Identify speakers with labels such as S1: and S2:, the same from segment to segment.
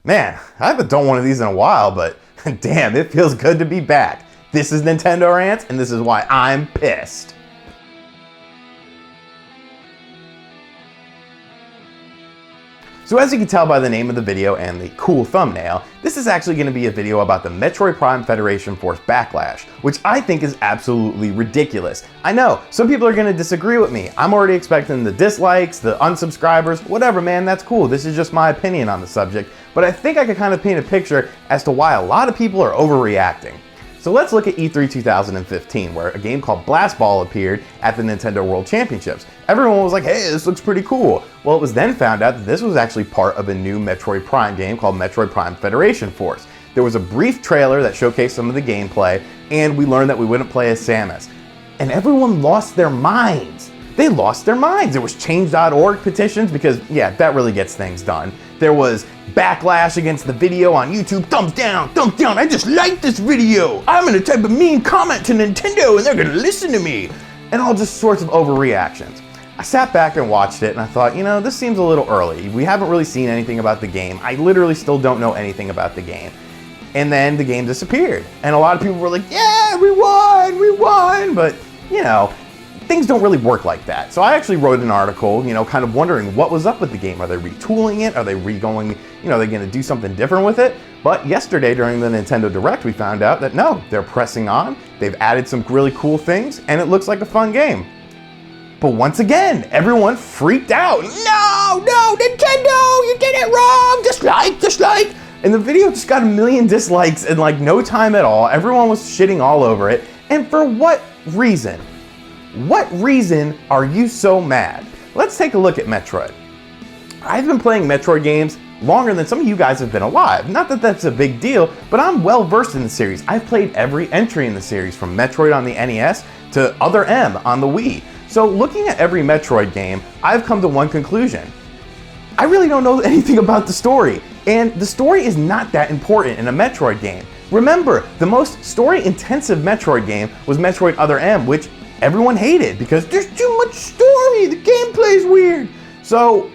S1: Man, I haven't done one of these in a while, but damn, it feels good to be back. This is Nintendo Rants, and this is why I'm pissed. So as you can tell by the name of the video and the cool thumbnail, this is actually going to be a video about the Metroid Prime Federation Force Backlash, which I think is absolutely ridiculous. I know, some people are going to disagree with me. I'm already expecting the dislikes, the unsubscribers, whatever man, that's cool. This is just my opinion on the subject, but I think I could kind of paint a picture as to why a lot of people are overreacting. So let's look at E3 2015, where a game called Blast Ball appeared at the Nintendo World Championships. Everyone was like, hey, this looks pretty cool. Well, it was then found out that this was actually part of a new Metroid Prime game called Metroid Prime Federation Force. There was a brief trailer that showcased some of the gameplay, and we learned that we wouldn't play as Samus. And everyone lost their minds. They lost their minds. There was change.org petitions because, yeah, that really gets things done. There was backlash against the video on YouTube. Thumbs down, I just like this video. I'm gonna type a mean comment to Nintendo and they're gonna listen to me. And all just sorts of overreactions. I sat back and watched it and I thought, you know, this seems a little early. We haven't really seen anything about the game. I literally still don't know anything about the game. And then the game disappeared. And a lot of people were like, yeah, we won. But, you know, things don't really work like that. So I actually wrote an article, you know, kind of wondering what was up with the game. Are they retooling it? Are they going, you know, are they going to do something different with it? But yesterday during the Nintendo Direct, we found out that no, they're pressing on. They've added some really cool things and it looks like a fun game. But once again, everyone freaked out. No, Nintendo, you did it wrong. Dislike. And the video just got 1 million dislikes in like no time at all. Everyone was shitting all over it. And for what reason? What reason are you so mad? Let's take a look at Metroid. I've been playing Metroid games longer than some of you guys have been alive. Not that that's a big deal, but I'm well versed in the series. I've played every entry in the series, from Metroid on the NES to Other M on the Wii. So looking at every Metroid game, I've come to one conclusion. I really don't know anything about the story, and the story is not that important in a Metroid game. Remember, the most story-intensive Metroid game was Metroid Other M, which everyone hated because there's too much story, the gameplay's weird. So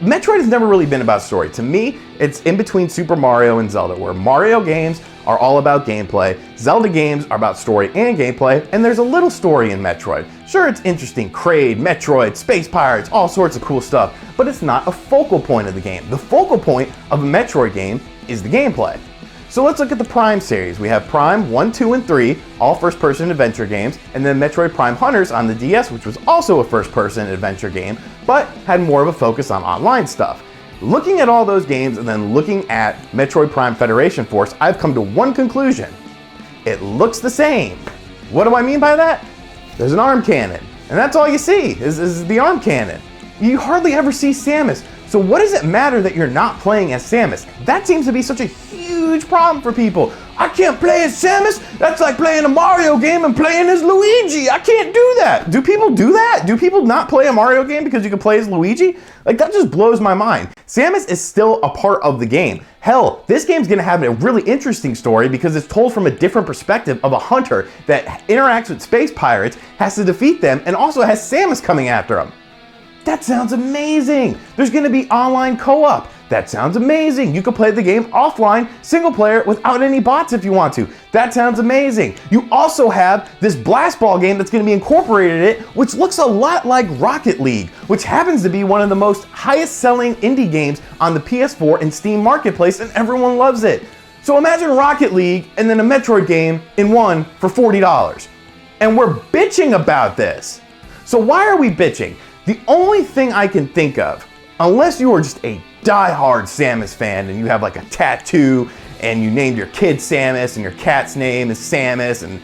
S1: Metroid has never really been about story. To me, it's in between Super Mario and Zelda, where Mario games are all about gameplay, Zelda games are about story and gameplay, and there's a little story in Metroid. Sure, it's interesting, Kraid, Metroid, Space Pirates, all sorts of cool stuff, but it's not a focal point of the game. The focal point of a Metroid game is the gameplay. So let's look at the Prime series. We have Prime 1, 2, and 3, all first-person adventure games, and then Metroid Prime Hunters on the DS, which was also a first-person adventure game, but had more of a focus on online stuff. Looking at all those games and then looking at Metroid Prime Federation Force, I've come to one conclusion. It looks the same. What do I mean by that? There's an arm cannon, and that's all you see is the arm cannon. You hardly ever see Samus. So what does it matter that you're not playing as Samus? That seems to be such a huge problem for people. I can't play as Samus? That's like playing a Mario game and playing as Luigi. I can't do that. Do people do that? Do people not play a Mario game because you can play as Luigi? Like, that just blows my mind. Samus is still a part of the game. Hell, this game's gonna have a really interesting story because it's told from a different perspective of a hunter that interacts with space pirates, has to defeat them, and also has Samus coming after him. That sounds amazing. There's gonna be online co-op. That sounds amazing. You can play the game offline, single player, without any bots if you want to. That sounds amazing. You also have this Blast Ball game that's gonna be incorporated in it, which looks a lot like Rocket League, which happens to be one of the most highest selling indie games on the PS4 and Steam Marketplace, and everyone loves it. So imagine Rocket League and then a Metroid game in one for $40. And we're bitching about this. So why are we bitching? The only thing I can think of, unless you are just a die-hard Samus fan and you have like a tattoo and you named your kid Samus and your cat's name is Samus and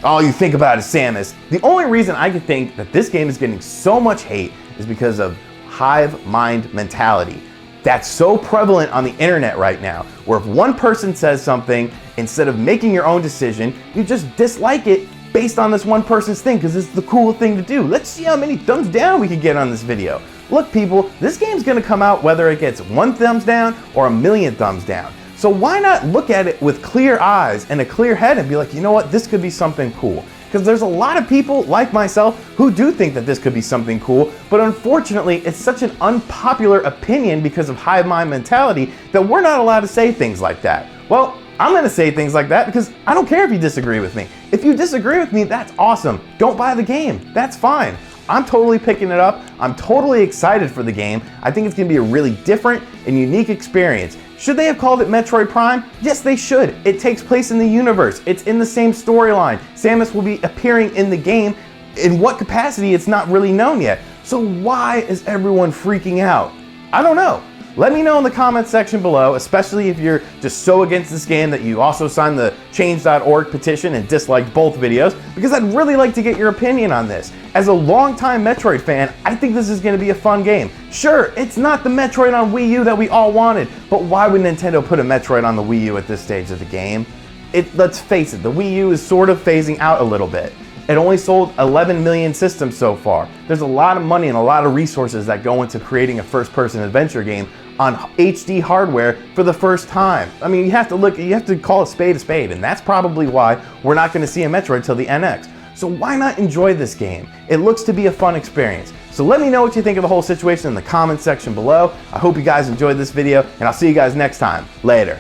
S1: all you think about is Samus, the only reason I can think that this game is getting so much hate is because of hive mind mentality. That's so prevalent on the internet right now, where if one person says something, instead of making your own decision, you just dislike it based on this one person's thing because it's the cool thing to do. Let's see how many thumbs down we can get on this video. Look people, this game's gonna come out whether it gets 1 thumbs down or 1 million thumbs down. So why not look at it with clear eyes and a clear head and be like, you know what, this could be something cool. because there's a lot of people like myself who do think that this could be something cool, but unfortunately it's such an unpopular opinion because of hive mind mentality that we're not allowed to say things like that. Well, I'm going to say things like that because I don't care if you disagree with me. If you disagree with me, that's awesome. Don't buy the game. That's fine. I'm totally picking it up. I'm totally excited for the game. I think it's going to be a really different and unique experience. Should they have called it Metroid Prime? Yes, they should. It takes place in the universe. It's in the same storyline. Samus will be appearing in the game. In what capacity, it's not really known yet. So why is everyone freaking out? I don't know. Let me know in the comments section below, especially if you're just so against this game that you also signed the change.org petition and disliked both videos, because I'd really like to get your opinion on this. As a longtime Metroid fan, I think this is going to be a fun game. Sure, it's not the Metroid on Wii U that we all wanted, but why would Nintendo put a Metroid on the Wii U at this stage of the game? Let's face it, the Wii U is sort of phasing out a little bit. It only sold 11 million systems so far. There's a lot of money and a lot of resources that go into creating a first-person adventure game on HD hardware for the first time. I mean, you have to call a spade, and that's probably why we're not going to see a Metroid till the NX. So why not enjoy this game? It looks to be a fun experience. So let me know what you think of the whole situation in the comments section below. I hope you guys enjoyed this video, and I'll see you guys next time. Later.